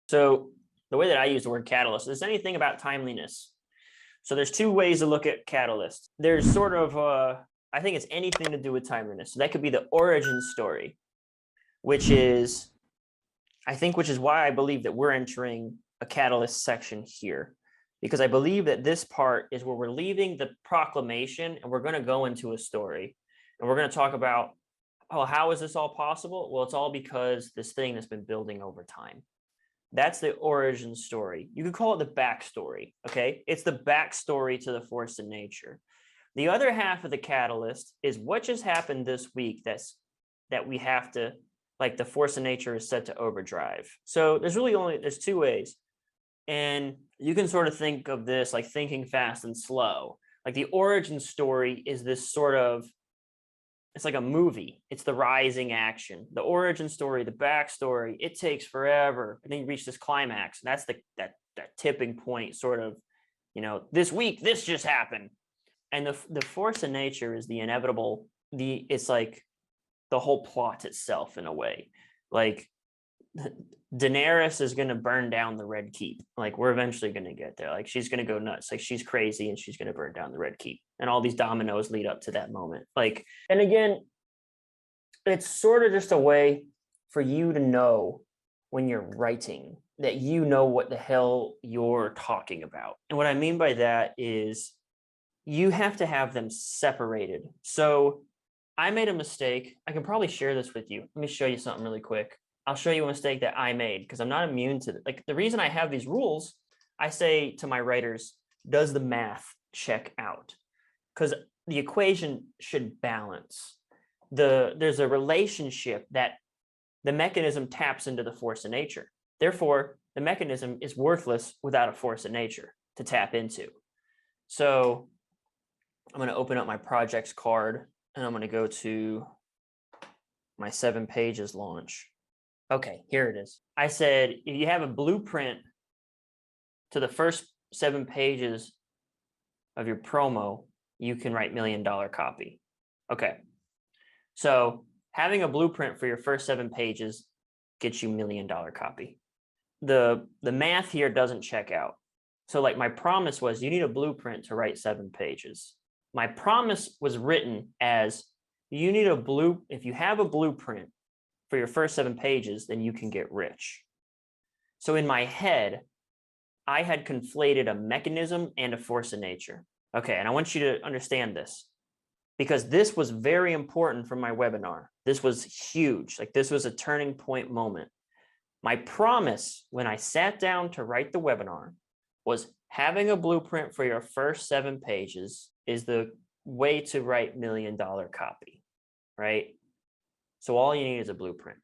So the way that I use the word catalyst is anything about timeliness. So there's two ways to look at catalyst. There's sort of, I think it's anything to do with timeliness. So that could be the origin story, which is why I believe that we're entering a catalyst section here, because I believe that this part is where we're leaving the proclamation and we're going to go into a story, and we're going to talk about, oh, how is this all possible? Well, it's all because this thing that's been building over time. That's the origin story. You could call it the backstory. Okay, it's the backstory to the force in nature. The other half of the catalyst is what just happened this week that we have to, like, the force in nature is set to overdrive. So there's two ways. And you can sort of think of this like thinking fast and slow. Like the origin story is this sort of, it's like a movie. It's the rising action. The origin story, the backstory, it takes forever. And then you reach this climax. And that's that tipping point sort of, this week, this just happened. And the force of nature is the inevitable, it's like the whole plot itself in a way. Like Daenerys is going to burn down the Red Keep. Like we're eventually going to get there. Like she's going to go nuts. Like she's crazy and she's going to burn down the Red Keep. And all these dominoes lead up to that moment. Like, and again, it's sort of just a way for you to know when you're writing that you know what the hell you're talking about. And what I mean by that is you have to have them separated. So I made a mistake. I can probably share this with you. Let me show you something really quick. I'll show you a mistake that I made because I'm not immune to it. Like the reason I have these rules, I say to my writers, does the math check out? Because the equation should balance. There's a relationship that the mechanism taps into the force of nature. Therefore, the mechanism is worthless without a force of nature to tap into. So I'm going to open up my projects card and I'm going to go to my 7 pages launch. Okay, here it is. I said, if you have a blueprint to the first 7 pages of your promo, you can write $1 million copy. Okay. So having a blueprint for your first 7 pages gets you $1 million copy. The math here doesn't check out. So like my promise was you need a blueprint to write 7 pages. My promise was written as you need if you have a blueprint for your first 7 pages, then you can get rich. So in my head, I had conflated a mechanism and a force of nature. Okay, and I want you to understand this because this was very important for my webinar. This was huge. Like this was a turning point moment. My promise when I sat down to write the webinar was having a blueprint for your first 7 pages is the way to write $1 million copy, right? So all you need is a blueprint.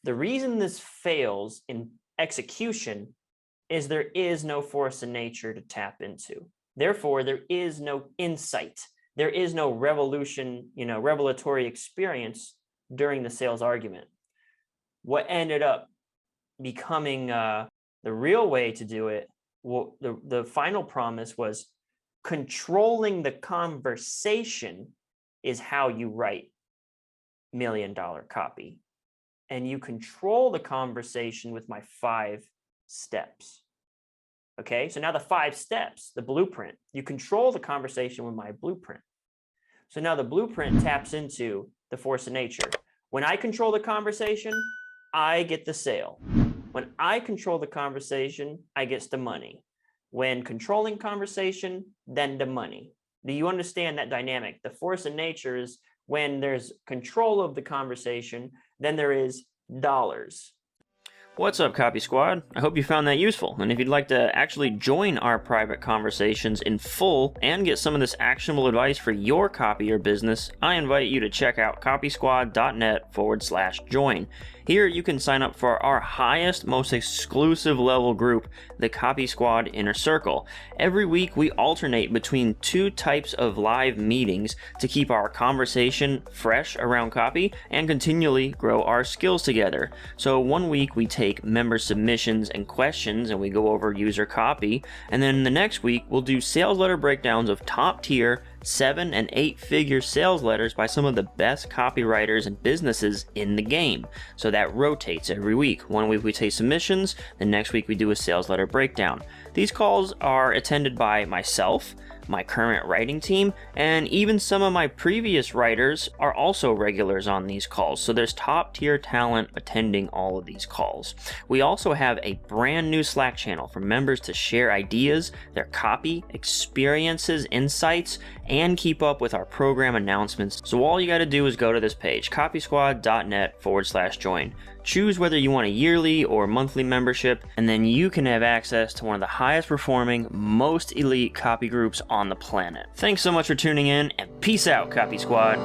The reason this fails in execution is there is no force in nature to tap into. Therefore, there is no insight. There is no revelatory experience during the sales argument. What ended up becoming the real way to do it, the final promise was controlling the conversation is how you write $1 million copy. And you control the conversation with my 5 steps. Okay, so now the 5 steps, the blueprint, you control the conversation with my blueprint. So now the blueprint taps into the force of nature. When I control the conversation, I get the sale. When I control the conversation, I get the money. When controlling conversation, then the money. Do you understand that dynamic? The force of nature is when there's control of the conversation, then there is dollars. What's up, Copy Squad? I hope you found that useful, and if you'd like to actually join our private conversations in full and get some of this actionable advice for your copy or business, I invite you to check out copysquad.net/join. Here you can sign up for our highest, most exclusive level group, the Copy Squad Inner Circle. Every week we alternate between 2 types of live meetings to keep our conversation fresh around copy and continually grow our skills together. So one week we take take member submissions and questions and we go over user copy. And then the next week, we'll do sales letter breakdowns of top tier 7- and 8-figure sales letters by some of the best copywriters and businesses in the game. So that rotates every week. One week we take submissions, the next week we do a sales letter breakdown. These calls are attended by myself, my current writing team, and even some of my previous writers are also regulars on these calls. So there's top tier talent attending all of these calls. We also have a brand new Slack channel for members to share ideas, their copy, experiences, insights, and keep up with our program announcements. So all you got to do is go to this page, copysquad.net/join. Choose whether you want a yearly or monthly membership, and then you can have access to one of the highest performing, most elite copy groups on the planet. Thanks so much for tuning in, and peace out, Copy Squad.